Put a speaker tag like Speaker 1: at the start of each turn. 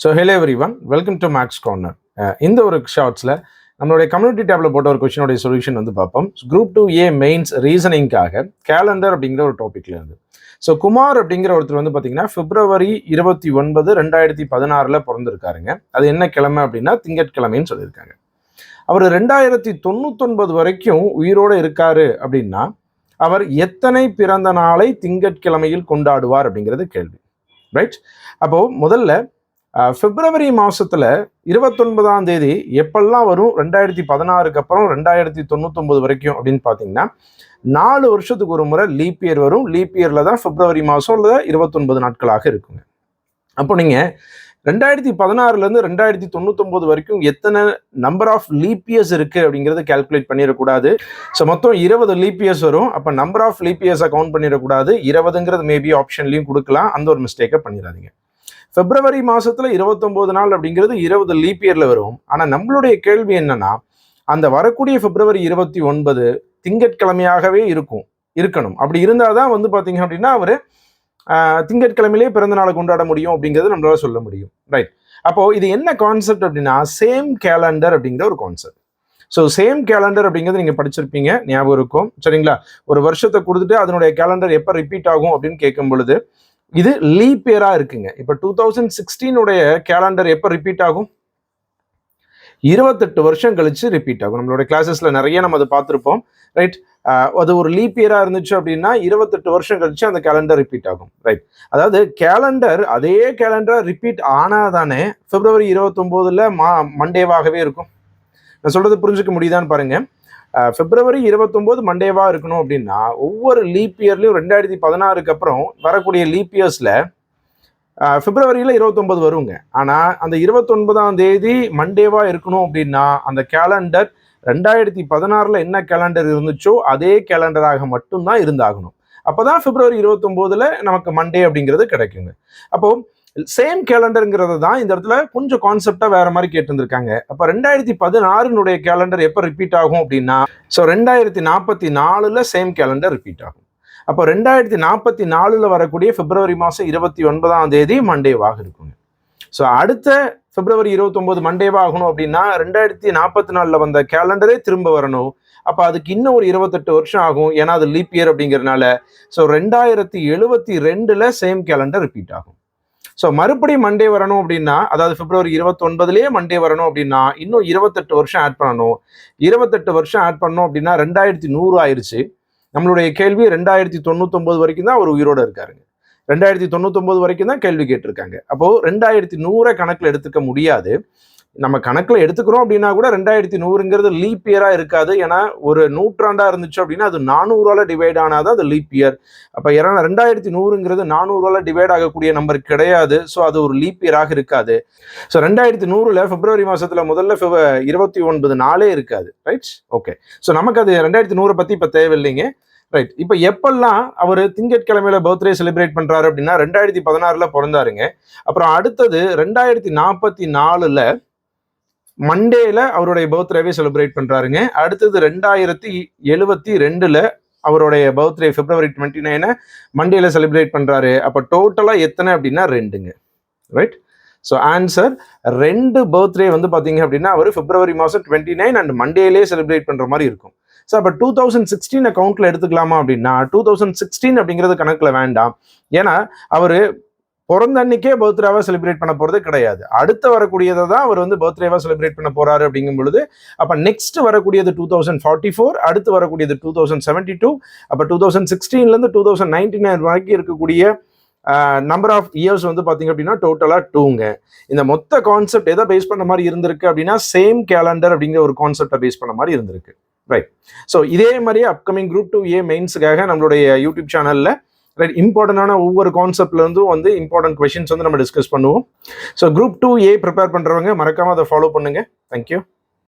Speaker 1: Hello everyone, welcome to Max Corner. இந்த ஒரு ஷார்ட்ஸில் நம்மளுடைய கம்யூனிட்டி டேப்ல போட்ட ஒரு கொஸ்டினோட சொல்யூஷன் வந்து பார்ப்போம். குரூப் 2A மெயின்ஸ் ரீசனிங்காக கேலண்டர் அப்படிங்கிற ஒரு டாபிக்ல இருந்து. குமார் அப்படிங்கிற ஒருத்தர் வந்து பார்த்தீங்கன்னா February 29, 2016 பிறந்திருக்காருங்க. அது என்ன கிழமை அப்படின்னா திங்கட்கிழமைன்னு சொல்லியிருக்காங்க. அவர் 2099 வரைக்கும் உயிரோடு இருக்காரு அப்படின்னா அவர் எத்தனை பிறந்த நாளை திங்கட்கிழமையில் கொண்டாடுவார் அப்படிங்கிறது கேள்வி. ரைட்? அப்போ முதல்ல பிப்ரவரி மாசத்துல 29ஆம் தேதி எப்பெல்லாம் வரும் 2016க்கு அப்புறம் 2099 வரைக்கும் அப்படின்னு பார்த்தீங்கன்னா 4 வருஷத்துக்கு ஒரு முறை லீப் இயர் வரும். லீப் இயர்ல தான் பிப்ரவரி மாதம் 29 நாட்களாக இருக்குங்க. அப்போ நீங்க 2016லேருந்து 2099 வரைக்கும் எத்தனை நம்பர் ஆஃப் லீப் இயர்ஸ் இருக்கு அப்படிங்கிறது கால்குலேட் பண்ணிடக்கூடாது. மொத்தம் 20 லீப் இயர்ஸ் வரும். அப்போ நம்பர் ஆஃப் லீப் இயர்ஸை கவுண்ட் பண்ணிடக்கூடாது. 20ங்கிறது மேபி ஆப்ஷன்லையும் கொடுக்கலாம். அந்த ஒரு மிஸ்டேக்கை பண்ணிடாதீங்க. பிப்ரவரி மாசத்துல 29 நாள் அப்படிங்கிறது 20 லீப் இயர்ல வரும். ஆனா நம்மளுடைய கேள்வி என்னன்னா, அந்த வரக்கூடிய பிப்ரவரி 29 திங்கட்கிழமையாகவே இருக்கணும். அப்படி இருந்தாதான் வந்து பாத்தீங்க அப்படின்னா அவரு திங்கட்கிழமையிலே பிறந்த நாளை கொண்டாட முடியும் அப்படிங்கிறது நம்மளால சொல்ல முடியும். ரைட்? அப்போ இது என்ன கான்செப்ட் அப்படின்னா சேம் கேலண்டர் அப்படிங்கிற ஒரு கான்செப்ட். சேம் கேலண்டர் அப்படிங்கிறது நீங்க படிச்சிருப்பீங்க, ஞாபகம் இருக்கும். சரிங்களா? ஒரு வருஷத்தை கொடுத்துட்டு அதனுடைய கேலண்டர் எப்ப ரிப்பீட் ஆகும் அப்படின்னு கேட்கும் பொழுது இது லீப் இயரா இருக்குங்க. இப்ப 2016 கேலண்டர் எப்ப ரிப்பீட் ஆகும்? 28 வருஷம் கழிச்சு ரிப்பீட் ஆகும். நம்மளோட கிளாஸஸ்ல நிறைய நம்ம அதை பார்த்துருப்போம். ரைட்? அது ஒரு லீப் இயரா இருந்துச்சு அப்படின்னா 28 வருஷம் கழிச்சு அந்த கேலண்டர் ரிப்பீட் ஆகும். ரைட்? அதாவது கேலண்டர் அதே கேலண்டர் ரிப்பீட் ஆனாதானே பிப்ரவரி 29ல மண்டேவாகவே இருக்கும். நான் சொல்றது புரிஞ்சுக்க முடியுதான்னு பாருங்க. பிப்ரவரி 29 மண்டேவா இருக்கணும் அப்படின்னா ஒவ்வொரு லீப் இயர்லையும் 2016க்கு அப்புறம் வரக்கூடிய லீப் இயர்ஸ்ல பிப்ரவரியில 29 வருங்க. ஆனா அந்த 29ஆம் தேதி மண்டேவா இருக்கணும் அப்படின்னா அந்த கேலண்டர் 2016ல என்ன கேலண்டர் இருந்துச்சோ அதே கேலண்டராக மட்டும்தான் இருந்தாகணும். அப்பதான் பிப்ரவரி 29ல நமக்கு மண்டே அப்படிங்கிறது கிடைக்குங்க. அப்போ சேம் கேலண்டருங்கிறது தான் இந்த இடத்துல கொஞ்சம் கான்செப்டா வேற மாதிரி கேட்டிருந்திருக்காங்க. அப்ப 2016 கேலண்டர் எப்ப ரிப்பீட் ஆகும் அப்படின்னா 2044ல சேம் கேலண்டர் ரிப்பீட் ஆகும். அப்போ 2044ல வரக்கூடிய பிப்ரவரி மாசம் 29ஆம் தேதி மண்டேவாக இருக்குங்க. அடுத்த பிப்ரவரி 29 மண்டேவா ஆகணும் அப்படின்னா 2044ல வந்த கேலண்டரே திரும்ப வரணும். அப்ப அதுக்கு இன்னும் ஒரு 28 வருஷம் ஆகும். ஏன்னா அது லீப் இயர் அப்படிங்கிறதுனால 2072ல சேம் கேலண்டர் ரிப்பீட் ஆகும். மறுபடியும் மண்டே வரணும் அப்படின்னா, அதாவது பிப்ரவரி 29லயே மண்டே வரணும் அப்படின்னா இன்னும் 28 வருஷம் ஆட் பண்ணணும். 28 வருஷம் ஆட் பண்ணணும் அப்படின்னா 2100 ஆயிடுச்சு. நம்மளுடைய கேள்வி 2099 வரைக்கும் தான் அவர் உயிரோடு இருக்காருங்க. 2099 வரைக்கும் தான் கேள்வி கேட்டிருக்காங்க. அப்போ 2100 கணக்குல எடுத்துக்க முடியாது. நம்ம கணக்குல எடுத்துக்கிறோம் அப்படின்னா கூட 2100ங்கிறது லீப் இயரா இருக்காது. ஏன்னா ஒரு நூற்றாண்டா இருந்துச்சு அப்படின்னா அது 400ஆல டிவைட் ஆனாதான் அது லீப் இயர். அப்ப 2100ங்கிறது 400ஆல டிவைட் ஆகக்கூடிய நம்பர் கிடையாது. அது ஒரு லீப் இயராக இருக்காது. 2100ல பிப்ரவரி மாசத்துல முதல்ல 29 நாளே இருக்காது. ரைட்? ஓகே. நமக்கு அது 2100 பத்தி இப்ப தேவையில்லைங்க. ரைட்? இப்ப எப்பெல்லாம் அவர் திங்கட்கிழமையில பர்த்டே செலிப்ரேட் பண்றாரு அப்படின்னா 2016ல பிறந்தாருங்க. அப்புறம் அடுத்தது 2044ல மண்டேல அவருடைய பர்த்டேவே செலிப்ரேட் பண்றாருங்க. அடுத்தது 2072ல அவருடைய பர்த்டே பிப்ரவரி 29 மண்டேல செலிப்ரேட் பண்றாரு. அப்ப டோட்டலா எத்தனை அப்படின்னா 2ங்க. ரைட்? ஆன்சர் 2 பர்த்டே வந்து பாத்தீங்க அப்படின்னா அவர் பிப்ரவரி மாசம் 29 அண்ட் மண்டேலே செலிப்ரேட் பண்ற மாதிரி இருக்கும். அப்ப 2016 அக்கௌண்ட்ல எடுத்துக்கலாமா அப்படின்னா 2016 அப்படிங்கிறது கணக்குல வேண்டாம். ஏன்னா அவரு பிறந்த அன்னைக்கே பர்த்டேவா செலிப்ரேட் பண்ண போறது கிடையாது. அடுத்து வரக்கூடியதை தான் அவர் வந்து பர்த்டேவா செலிப்ரேட் பண்ண போறாரு அப்படிங்கும் பொழுது அப்ப நெக்ஸ்ட் வரக்கூடியது 2044, அடுத்து வரக்கூடியது 2072. அப்ப 2016ல இருந்து 2099 வரைக்கும் இருக்கக்கூடிய நம்பர் ஆஃப் இயர்ஸ் வந்து பாத்தீங்க அப்படின்னா டோட்டலா 2ங்க. இந்த மொத்த கான்செப்ட் எதை பேஸ் பண்ண மாதிரி இருந்திருக்கு அப்படின்னா சேம் கேலண்டர் அப்படிங்கிற ஒரு கான்செப்டை பேஸ் பண்ண மாதிரி இருந்திருக்கு. ரைட்? இதே மாதிரி அப்கமிங் குரூப் 2A மெயின்ஸுக்காக நம்மளுடைய யூடியூப் சேனல்ல இம்பார்ட்டன்டான ஒவ்வொரு கான்செப்ட்ல இருந்தும் வந்து இம்பார்ட்டன்ட் கொஸ்டின்ஸ் வந்து நம்ம டிஸ்கஸ் பண்ணுவோம். குரூப் 2A ப்ரிப்பேர் பண்றவங்க மறக்காம அதை ஃபாலோ பண்ணுங்க. தேங்க்யூ.